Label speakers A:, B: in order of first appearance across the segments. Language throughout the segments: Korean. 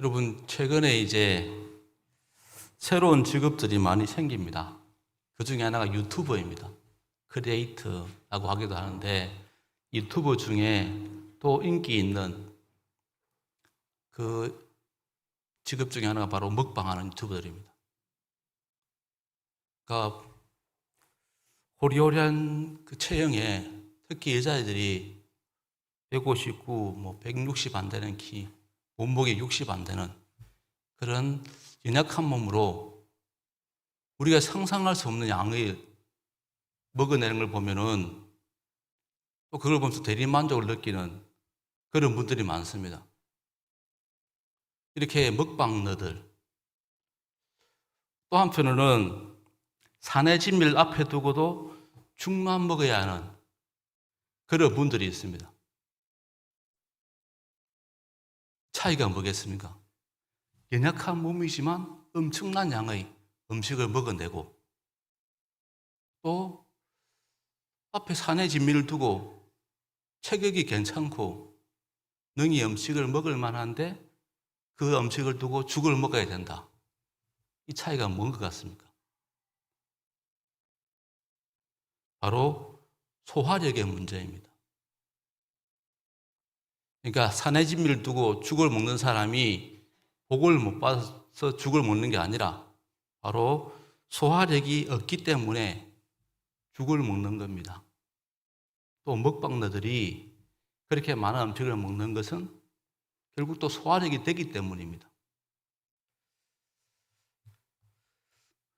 A: 여러분, 최근에 이제 새로운 직업들이 많이 생깁니다. 그 중에 하나가 유튜버입니다. 크리에이터라고 하기도 하는데, 유튜버 중에 또 인기 있는 그 직업 중에 하나가 바로 먹방하는 유튜버들입니다. 그러니까 호리호리한 그 체형에 특히 여자애들이 159, 160 안 되는 키, 몸무게 60 안 되는 그런 연약한 몸으로 우리가 상상할 수 없는 양을 먹어내는 걸 보면은 또 그걸 보면서 대리만족을 느끼는 그런 분들이 많습니다. 이렇게 먹방러들. 또 한편으로는 사내 진미를 앞에 두고도 죽만 먹어야 하는 그런 분들이 있습니다. 차이가 뭐겠습니까? 연약한 몸이지만 엄청난 양의 음식을 먹어내고 또 앞에 사내 진미를 두고 체격이 괜찮고 능히 음식을 먹을 만한데 그 음식을 두고 죽을 먹어야 된다. 이 차이가 뭔 것 같습니까? 바로 소화력의 문제입니다. 그러니까 사내 진미를 두고 죽을 먹는 사람이 복을 못 받아서 죽을 먹는 게 아니라 바로 소화력이 없기 때문에 죽을 먹는 겁니다. 또 먹방러들이 그렇게 많은 음식을 먹는 것은 결국 또 소화력이 되기 때문입니다.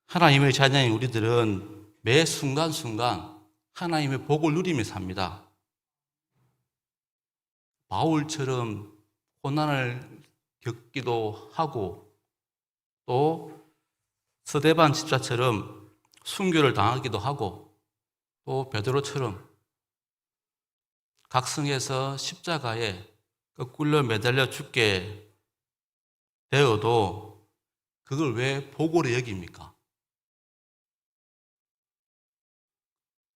A: 하나님의 자녀인 우리들은 매 순간순간 하나님의 복을 누리며 삽니다. 바울처럼 고난을 겪기도 하고 또 스데반 집사처럼 순교를 당하기도 하고 또 베드로처럼 각성해서 십자가에 꿀려 매달려 죽게 되어도 그걸 왜 복으로 여깁니까?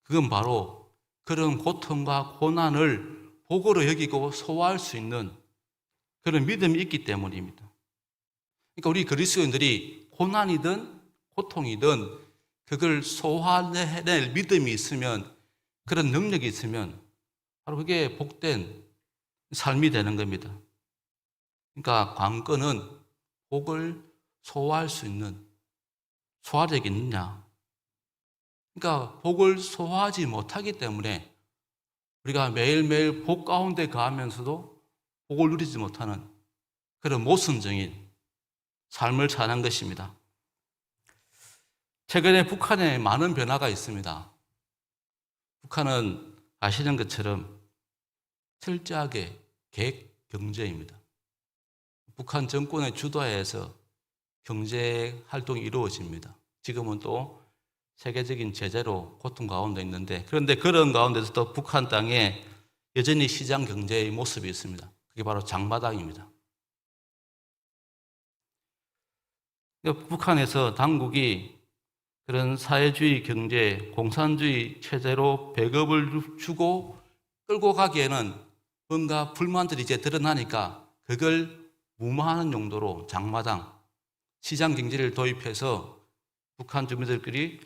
A: 그건 바로 그런 고통과 고난을 복으로 여기고 소화할 수 있는 그런 믿음이 있기 때문입니다. 그러니까 우리 그리스도인들이 고난이든 고통이든 그걸 소화해낼 믿음이 있으면 그런 능력이 있으면 바로 그게 복된 삶이 되는 겁니다. 그러니까 관건은 복을 소화할 수 있는 소화력이 있느냐. 그러니까 복을 소화하지 못하기 때문에 우리가 매일매일 복 가운데 가하면서도 복을 누리지 못하는 그런 모순적인 삶을 사는 것입니다. 최근에 북한에 많은 변화가 있습니다. 북한은 아시는 것처럼 철저하게 계획 경제입니다. 북한 정권의 주도하에서 경제 활동이 이루어집니다. 지금은 또 세계적인 제재로 고통 가운데 있는데 그런데 그런 가운데서도 북한 땅에 여전히 시장 경제의 모습이 있습니다. 그게 바로 장마당입니다. 북한에서 당국이 그런 사회주의 경제, 공산주의 체제로 배급을 주고 끌고 가기에는 뭔가 불만들이 이제 드러나니까 그걸 무마하는 용도로 장마당, 시장 경제를 도입해서 북한 주민들끼리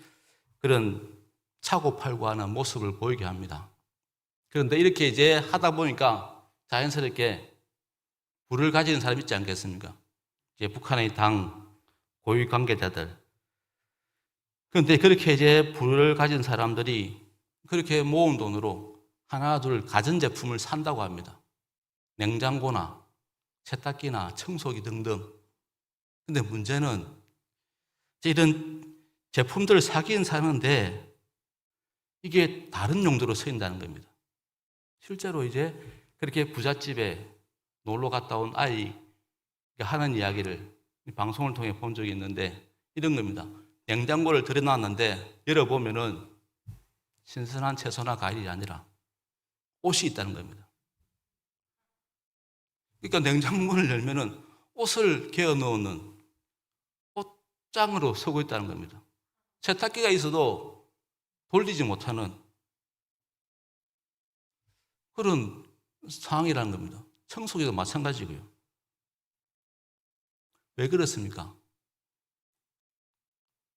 A: 그런 차고 팔고 하는 모습을 보이게 합니다. 그런데 이렇게 이제 하다 보니까 자연스럽게 부를 가지는 사람이 있지 않겠습니까? 이제 북한의 당 고위 관계자들. 그런데 그렇게 이제 부를 가진 사람들이 그렇게 모은 돈으로 하나, 둘 가전제품을 산다고 합니다. 냉장고나 세탁기나 청소기 등등. 근데 문제는 이런 제품들을 사긴 사는데 이게 다른 용도로 쓰인다는 겁니다. 실제로 이제 그렇게 부잣집에 놀러 갔다 온 아이가 하는 이야기를 방송을 통해 본 적이 있는데 이런 겁니다. 냉장고를 들여놨는데 열어보면은 신선한 채소나 과일이 아니라 옷이 있다는 겁니다. 그러니까 냉장고를 열면은 옷을 개어 넣는 옷장으로 서고 있다는 겁니다. 세탁기가 있어도 돌리지 못하는 그런 상황이라는 겁니다. 청소기도 마찬가지고요. 왜 그렇습니까?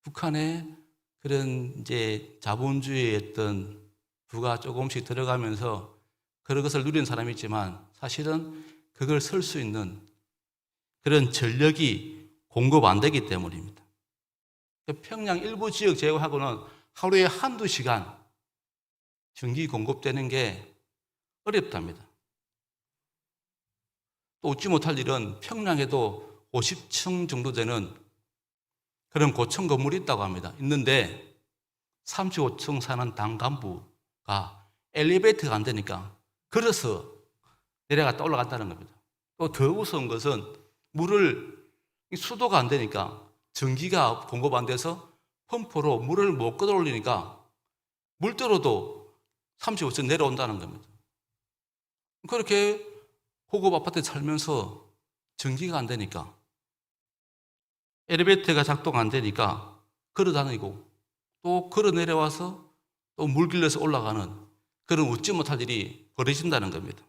A: 북한의 그런 이제 자본주의의 어떤 부가 조금씩 들어가면서 그런 것을 누린 사람이 있지만 사실은 그걸 설 수 있는 그런 전력이 공급 안 되기 때문입니다. 평양 일부 지역 제외하고는 하루에 한두 시간 전기 공급되는 게 어렵답니다. 또 웃지 못할 일은 평양에도 50층 정도 되는 그런 고층 건물이 있다고 합니다. 있는데 35층 사는 당 간부가 엘리베이터가 안 되니까 걸어서 내려갔다 올라갔다는 겁니다. 또 더 무서운 것은 수도가 안 되니까 전기가 공급 안 돼서 펌프로 물을 못 끌어올리니까 물들어도 35층 내려온다는 겁니다. 그렇게 고급 아파트에 살면서 전기가 안 되니까 엘리베이터가 작동 안 되니까 걸어 다니고 또 걸어 내려와서 또 물 길러서 올라가는 그런 웃지 못할 일이 벌어진다는 겁니다.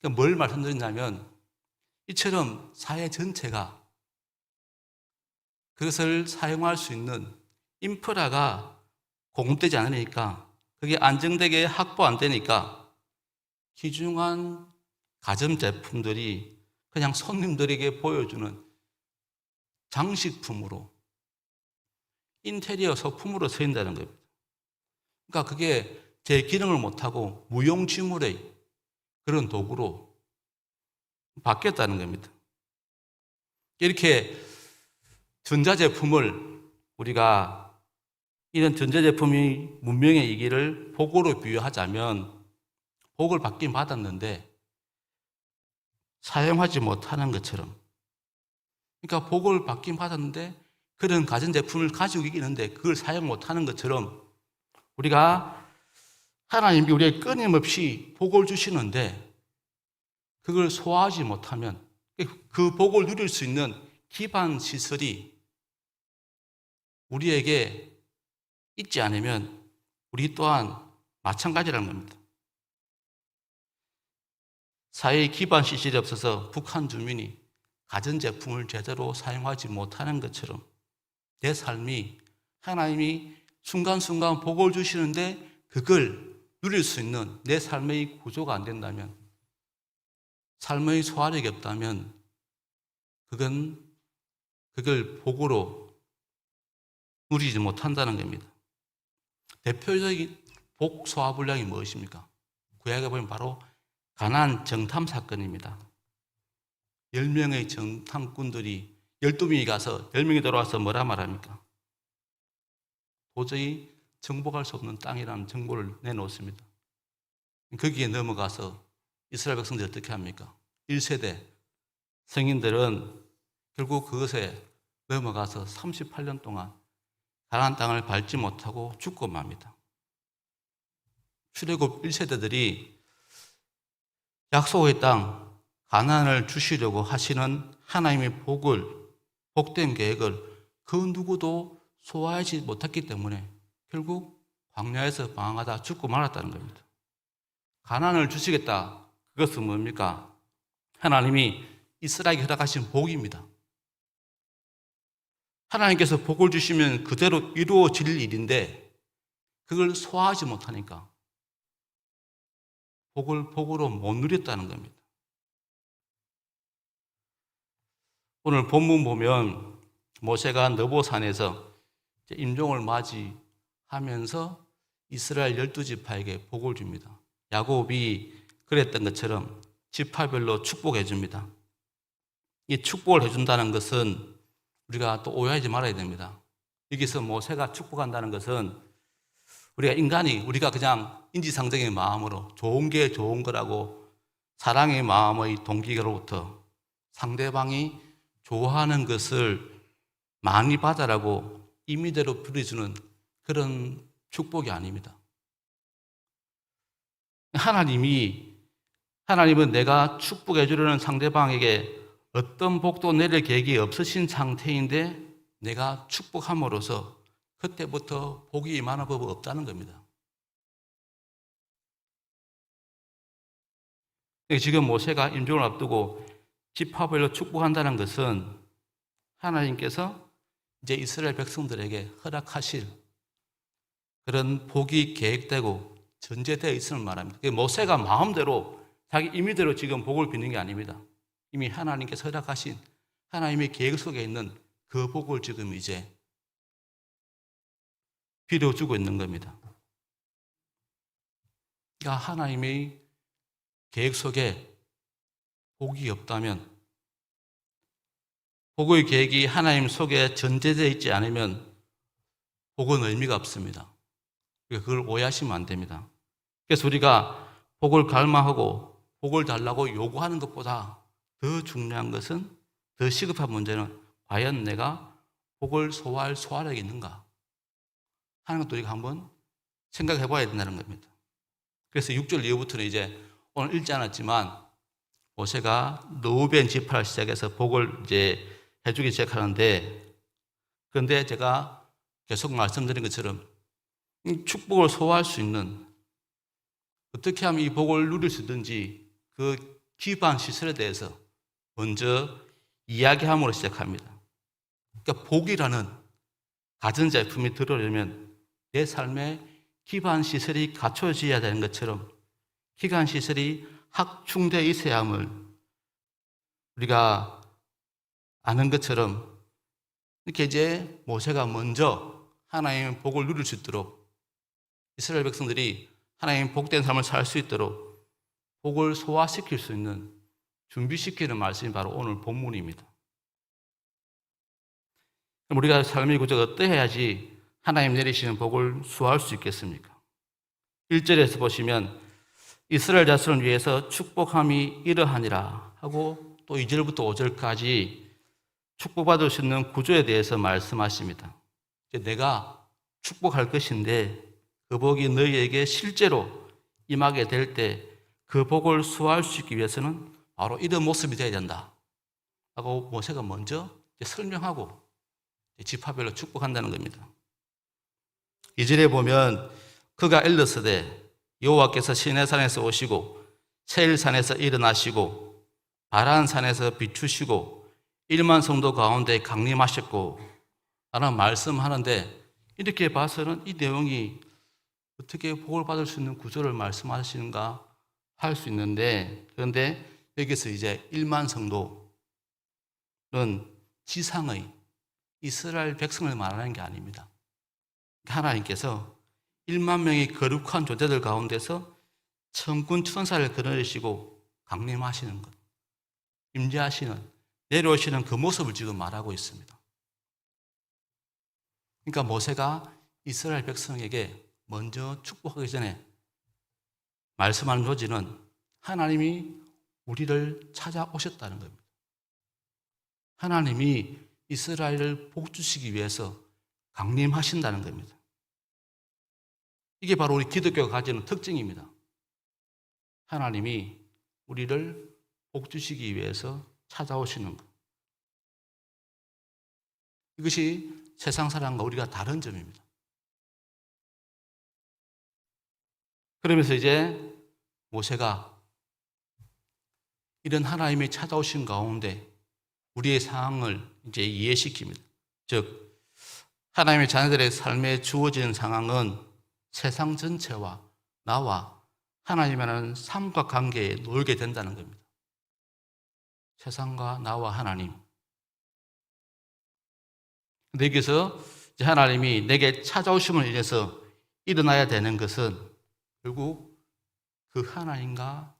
A: 그러니까 뭘 말씀드리냐면 이처럼 사회 전체가 그것을 사용할 수 있는 인프라가 공급되지 않으니까 그게 안정되게 확보 안 되니까 귀중한 가전제품들이 그냥 손님들에게 보여주는 장식품으로 인테리어 소품으로 쓰인다는 겁니다. 그러니까 그게 제 기능을 못하고 무용지물의 그런 도구로 바뀌었다는 겁니다. 이렇게 전자제품을 우리가 이런 전자제품이 문명의 이기를 복으로 비유하자면 복을 받긴 받았는데 사용하지 못하는 것처럼, 그러니까 복을 받긴 받았는데 그런 가전제품을 가지고 있는데 그걸 사용 못하는 것처럼 우리가 하나님이 우리에게 끊임없이 복을 주시는데 그걸 소화하지 못하면 그 복을 누릴 수 있는 기반 시설이 우리에게 있지 않으면 우리 또한 마찬가지라는 겁니다. 사회의 기반 시설이 없어서 북한 주민이 가전제품을 제대로 사용하지 못하는 것처럼 내 삶이 하나님이 순간순간 복을 주시는데 그걸 누릴 수 있는 내 삶의 구조가 안 된다면, 삶의 소화력이 없다면 그걸 복으로 누리지 못한다는 겁니다. 대표적인 복 소화 불량이 무엇입니까? 구약에 보면 바로 가나안 정탐 사건입니다. 10명의 정탐꾼들이 12명이 가서 10명이 돌아와서 뭐라 말합니까? 도저히 정복할 수 없는 땅이라는 정보를 내놓습니다. 거기에 넘어가서 이스라엘 백성들이 어떻게 합니까? 1세대 성인들은 결국 그것에 넘어가서 38년 동안 가나안 땅을 밟지 못하고 죽고 맙니다. 출애굽 1세대들이 약속의 땅 가나안을 주시려고 하시는 하나님의 복된 계획을 그 누구도 소화하지 못했기 때문에 결국 광야에서 방황하다 죽고 말았다는 겁니다. 가나안을 주시겠다. 그것은 뭡니까? 하나님이 이스라엘에게 허락하신 복입니다. 하나님께서 복을 주시면 그대로 이루어질 일인데 그걸 소화하지 못하니까 복을 복으로 못 누렸다는 겁니다. 오늘 본문 보면 모세가 느보산에서 임종을 맞이하면서 이스라엘 12지파에게 복을 줍니다. 야곱이 그랬던 것처럼 지파별로 축복해 줍니다. 이 축복을 해준다는 것은 우리가 또 오해하지 말아야 됩니다. 여기서 모세가 축복한다는 것은 우리가 그냥 인지상정의 마음으로 좋은 게 좋은 거라고 사랑의 마음의 동기로부터 상대방이 좋아하는 것을 많이 받아라고 임의대로 부려주는 그런 축복이 아닙니다. 하나님은 내가 축복해 주려는 상대방에게 어떤 복도 내릴 계획이 없으신 상태인데 내가 축복함으로써 그때부터 복이 임하는 법은 없다는 겁니다. 지금 모세가 임종을 앞두고 지파별로 축복한다는 것은 하나님께서 이제 이스라엘 백성들에게 허락하실 그런 복이 계획되고 전제되어 있음을 말합니다. 모세가 마음대로 자기 임의대로 지금 복을 비는 게 아닙니다. 이미 하나님께서 허락하신 하나님의 계획 속에 있는 그 복을 지금 이제 빌어주고 있는 겁니다. 그러니까 하나님의 계획 속에 복이 없다면, 복의 계획이 하나님 속에 전제되어 있지 않으면 복은 의미가 없습니다. 그걸 오해하시면 안 됩니다. 그래서 우리가 복을 갈망하고 복을 달라고 요구하는 것보다 더 중요한 것은, 더 시급한 문제는 과연 내가 복을 소화할 소화력이 있는가 하는 것도 우리가 한번 생각해 봐야 된다는 겁니다. 그래서 6절 이후부터는 이제 오늘 읽지 않았지만 모세가 르우벤 지파를 시작해서 복을 이제 해주기 시작하는데, 그런데 제가 계속 말씀드린 것처럼 이 축복을 소화할 수 있는, 어떻게 하면 이 복을 누릴 수 있는지 그 기반 시설에 대해서 먼저 이야기함으로 시작합니다. 그러니까 복이라는 가전제품이 들어오려면 내 삶에 기반 시설이 갖춰져야 되는 것처럼 기반 시설이 확충되어 있어야 함을 우리가 아는 것처럼, 이렇게 이제 모세가 먼저 하나님의 복을 누릴 수 있도록, 이스라엘 백성들이 하나님의 복된 삶을 살 수 있도록 복을 소화시킬 수 있는, 준비시키는 말씀이 바로 오늘 본문입니다. 그럼 우리가 삶의 구조가 어떠해야지 하나님 내리시는 복을 수호할 수 있겠습니까? 1절에서 보시면 이스라엘 자손을 위해서 축복함이 이러하니라 하고, 또 2절부터 5절까지 축복받을 수 있는 구조에 대해서 말씀하십니다. 내가 축복할 것인데 그 복이 너희에게 실제로 임하게 될 때 그 복을 수호할 수 있기 위해서는 바로 이런 모습이 되어야 된다 하고 모세가 먼저 설명하고 지파별로 축복한다는 겁니다. 2절에 보면 그가 일렀으되 여호와께서 시내산에서 오시고 세일산에서 일어나시고 바란산에서 비추시고 1만 성도 가운데 강림하셨고 라는 말씀하는데, 이렇게 봐서는 이 내용이 어떻게 복을 받을 수 있는 구조를 말씀하시는가 할 수 있는데, 그런데 여기서 이제 1만 성도는 지상의 이스라엘 백성을 말하는 게 아닙니다. 하나님께서 1만 명의 거룩한 존재들 가운데서 천군 천사를 거느리시고 강림하시는 것, 임재하시는, 내려오시는 그 모습을 지금 말하고 있습니다. 그러니까 모세가 이스라엘 백성에게 먼저 축복하기 전에 말씀하는 요지는 하나님이 우리를 찾아오셨다는 겁니다. 하나님이 이스라엘을 복주시기 위해서 강림하신다는 겁니다. 이게 바로 우리 기독교가 가지는 특징입니다. 하나님이 우리를 복주시기 위해서 찾아오시는 것. 이것이 세상 사람과 우리가 다른 점입니다. 그러면서 이제 모세가 이런 하나님이 찾아오신 가운데 우리의 상황을 이제 이해시킵니다. 즉, 하나님의 자녀들의 삶에 주어지는 상황은 세상 전체와 나와 하나님이라는 삼각관계에 놓이게 된다는 겁니다. 세상과 나와 하나님. 근데 여기서 하나님이 내게 찾아오심을 인해서 일어나야 되는 것은 결국 그 하나님과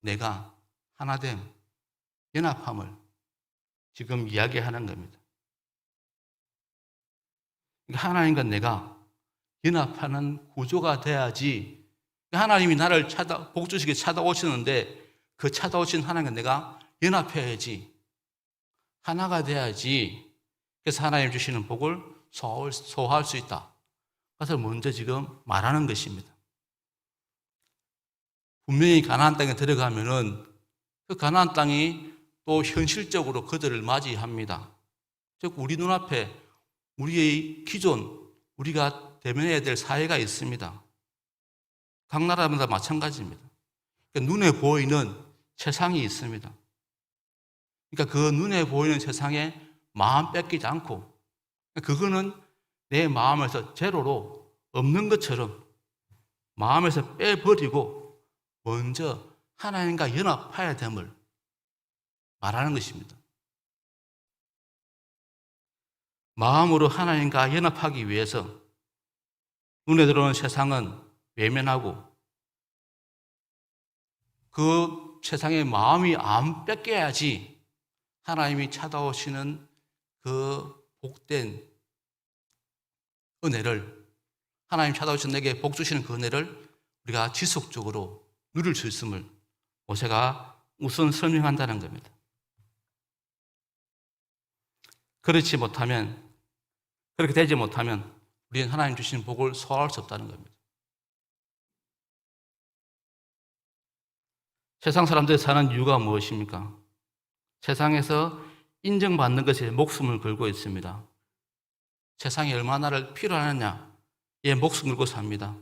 A: 내가 하나됨, 연합함을 지금 이야기하는 겁니다. 하나님과 내가 연합하는 구조가 돼야지, 하나님이 나를 복주시게 찾아오시는데 그 찾아오신 하나님과 내가 연합해야지, 하나가 돼야지, 그래서 하나님 주시는 복을 소화할 수 있다. 그것을 먼저 지금 말하는 것입니다. 분명히 가나안 땅에 들어가면은 그 가나안 땅이 또 현실적으로 그들을 맞이합니다. 즉, 우리 눈앞에 우리의 기존, 우리가 대면해야 될 사회가 있습니다. 각 나라마다 마찬가지입니다. 그러니까 눈에 보이는 세상이 있습니다. 그러니까 그 눈에 보이는 세상에 마음 뺏기지 않고, 그거는 내 마음에서 제로로 없는 것처럼 마음에서 빼버리고 먼저 하나님과 연합해야 됨을 말하는 것입니다. 마음으로 하나님과 연합하기 위해서 눈에 들어오는 세상은 외면하고 그 세상에 마음이 안 뺏겨야지 하나님이 찾아오시는 그 복된 은혜를, 하나님 찾아오신 내게 복 주시는 그 은혜를 우리가 지속적으로 누릴 수 있음을 모세가 우선 설명한다는 겁니다. 그렇게 되지 못하면 우리는 하나님 주신 복을 소화할 수 없다는 겁니다. 세상 사람들이 사는 이유가 무엇입니까? 세상에서 인정받는 것에 목숨을 걸고 있습니다. 세상에 얼마나 나를 필요하느냐에 목숨 걸고 삽니다.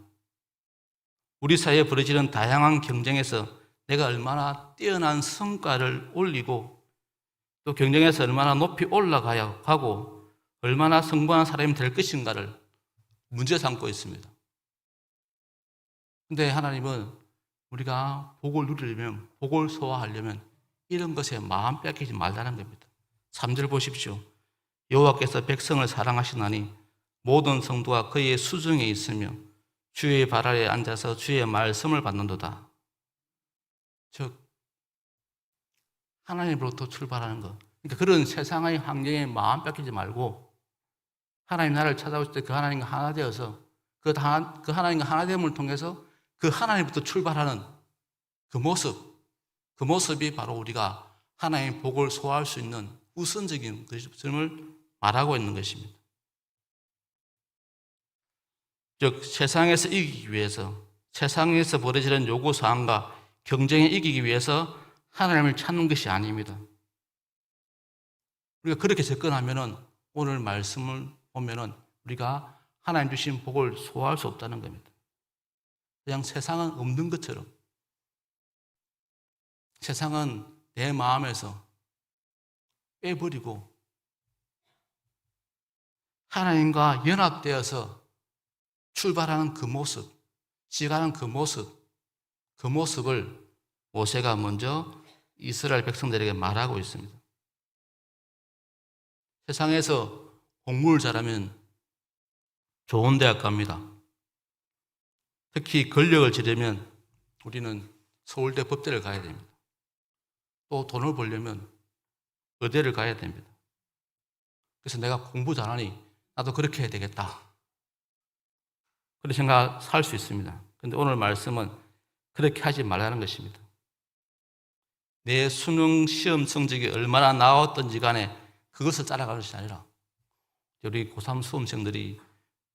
A: 우리 사회에 벌어지는 다양한 경쟁에서 내가 얼마나 뛰어난 성과를 올리고 또 경쟁에서 얼마나 높이 올라가야 하고 얼마나 성공한 사람이 될 것인가를 문제 삼고 있습니다. 그런데 하나님은 우리가 복을 누리려면, 복을 소화하려면 이런 것에 마음 뺏기지 말라는 겁니다. 3절 보십시오. 여호와께서 백성을 사랑하시나니 모든 성도가 그의 수중에 있으며 주의 발 아래에 앉아서 주의 말씀을 받는도다. 즉 하나님으로부터 출발하는 것. 그러니까 그런 세상의 환경에 마음 뺏기지 말고 하나님 나를 찾아오실 때 그 하나님과 하나 되어서 그 하나님과 하나 됨을 통해서 그 하나님부터 출발하는 그 모습이 바로 우리가 하나님의 복을 소화할 수 있는 우선적인 것임을 말하고 있는 것입니다. 즉 세상에서 이기기 위해서, 세상에서 벌어지는 요구사항과 경쟁에 이기기 위해서 하나님을 찾는 것이 아닙니다. 우리가 그렇게 접근하면은 오늘 말씀을 보면은 우리가 하나님 주신 복을 소화할 수 없다는 겁니다. 그냥 세상은 없는 것처럼, 세상은 내 마음에서 빼버리고 하나님과 연합되어서 출발하는 그 모습, 시가는 그 모습을 모세가 먼저 이스라엘 백성들에게 말하고 있습니다. 세상에서 공부를 잘하면 좋은 대학 갑니다. 특히 권력을 지려면 우리는 서울대 법대를 가야 됩니다. 또 돈을 벌려면 의대를 가야 됩니다. 그래서 내가 공부 잘하니 나도 그렇게 해야 되겠다. 그런 생각 살 수 있습니다. 그런데 오늘 말씀은 그렇게 하지 말라는 것입니다. 내 수능 시험 성적이 얼마나 나왔던지 간에 그것을 따라가는 것이 아니라 우리 고3 수험생들이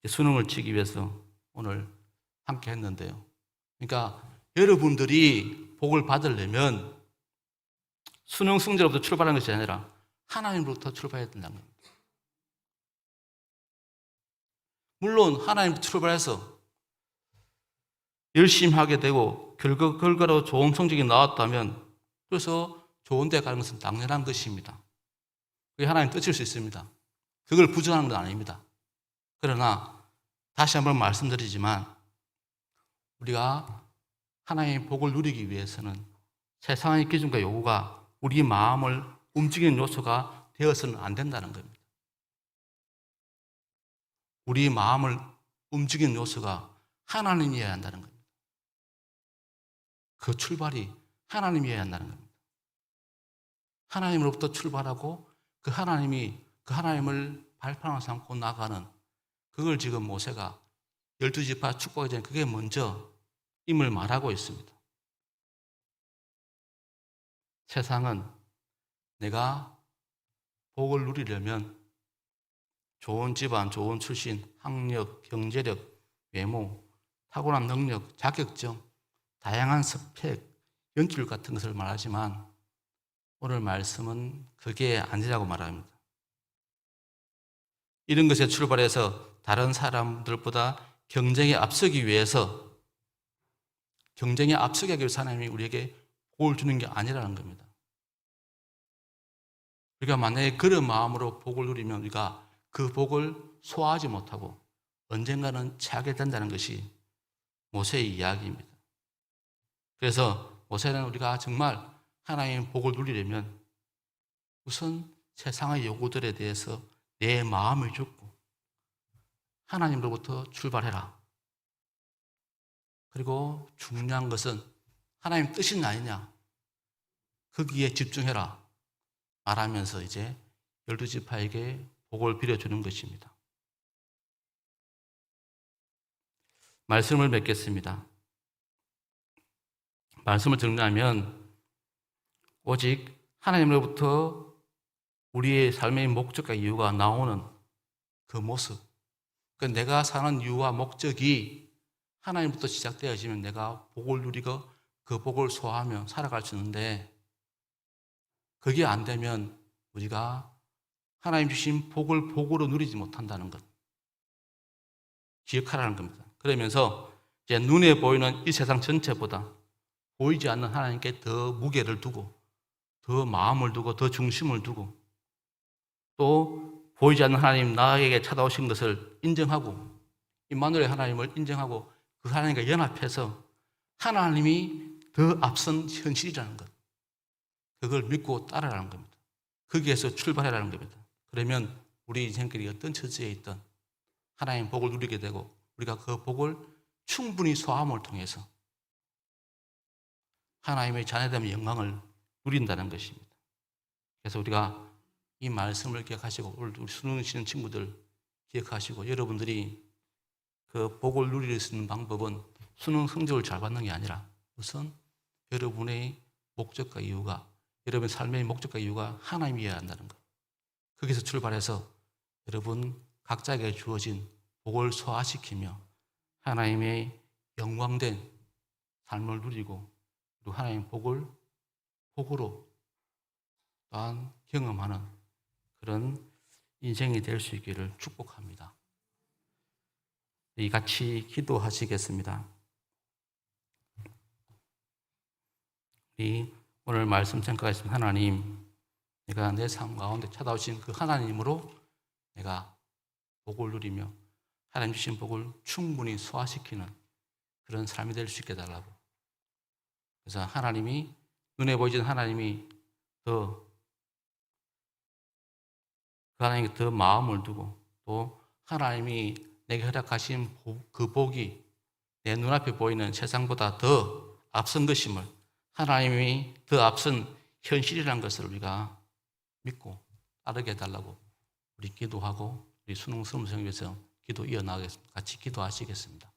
A: 수능을 치기 위해서 오늘 함께 했는데요. 그러니까 여러분들이 복을 받으려면 수능 성적으로부터 출발하는 것이 아니라 하나님으로부터 출발해야 된다는 겁니다. 물론 하나님부터 출발해서 열심히 하게 되고 결과로 좋은 성적이 나왔다면 그래서 좋은 데 가는 것은 당연한 것입니다. 그게 하나님 뜻일 수 있습니다. 그걸 부정하는 건 아닙니다. 그러나 다시 한번 말씀드리지만 우리가 하나님의 복을 누리기 위해서는 세상의 기준과 요구가 우리 마음을 움직이는 요소가 되어서는 안 된다는 겁니다. 우리 마음을 움직이는 요소가 하나님이어야 한다는 겁니다. 그 출발이 하나님이어야 한다는 겁니다. 하나님으로부터 출발하고 그 하나님을 발판으로 삼고 나가는 그걸 지금 모세가 12지파 축복하기 전에 그게 먼저 임을 말하고 있습니다. 세상은 내가 복을 누리려면 좋은 집안, 좋은 출신, 학력, 경제력, 외모, 탁월한 능력, 자격증, 다양한 스펙, 연출 같은 것을 말하지만 오늘 말씀은 그게 아니라고 말합니다. 이런 것에 출발해서 다른 사람들보다 경쟁에 앞서기 위해서 하나님이 우리에게 복을 주는 게 아니라는 겁니다. 우리가 만약에 그런 마음으로 복을 누리면 우리가 그 복을 소화하지 못하고 언젠가는 취하게 된다는 것이 모세의 이야기입니다. 그래서 모세는 우리가 정말 하나님의 복을 누리려면 우선 세상의 요구들에 대해서 내 마음을 줍고 하나님으로부터 출발해라. 그리고 중요한 것은 하나님 뜻이 아니냐. 거기에 집중해라. 말하면서 이제 12지파에게 복을 빌어주는 것입니다. 말씀을 맺겠습니다. 말씀을 정리하면 오직 하나님으로부터 우리의 삶의 목적과 이유가 나오는 그 모습, 그러니까 내가 사는 이유와 목적이 하나님부터 시작되어지면 내가 복을 누리고 그 복을 소화하며 살아갈 수 있는데 그게 안 되면 우리가 하나님 주신 복을 복으로 누리지 못한다는 것 기억하라는 겁니다. 그러면서 이제 눈에 보이는 이 세상 전체보다 보이지 않는 하나님께 더 무게를 두고 더 마음을 두고 더 중심을 두고 또 보이지 않는 하나님 나에게 찾아오신 것을 인정하고 임마누엘 하나님을 인정하고 그 하나님과 연합해서 하나님이 더 앞선 현실이라는 것 그걸 믿고 따라라는 겁니다. 거기에서 출발해라는 겁니다. 그러면 우리 인생길이 어떤 처지에 있든 하나님 복을 누리게 되고 우리가 그 복을 충분히 소화함을 통해서 하나님의 자녀됨의 영광을 누린다는 것입니다. 그래서 우리가 이 말씀을 기억하시고 오늘 우리 수능 치는 친구들 기억하시고 여러분들이 그 복을 누릴 수 있는 방법은 수능 성적을 잘 받는 게 아니라 우선 여러분의 목적과 이유가 여러분의 삶의 목적과 이유가 하나님이어야 한다는 것. 거기서 출발해서 여러분 각자에게 주어진 복을 소화시키며 하나님의 영광된 삶을 누리고 그리고 하나님의 복을 복으로 또한 경험하는 그런 인생이 될 수 있기를 축복합니다. 이 같이 기도하시겠습니다. 우리 오늘 말씀 생각하신 하나님, 내가 내 삶 가운데 찾아오신 그 하나님으로 내가 복을 누리며 하나님 주신 복을 충분히 소화시키는 그런 삶이 될 수 있게 해달라고. 그래서 하나님이 눈에 보이는 하나님이 더 그 하나님께 더 마음을 두고 또 하나님이 내게 허락하신 그 복이 내 눈앞에 보이는 세상보다 더 앞선 것임을 하나님이 더 앞선 현실이라는 것을 우리가 믿고 따르게 해달라고 우리 기도하고 우리 수능 수험생을 위해서 기도 이어나가겠습니다. 같이 기도하시겠습니다.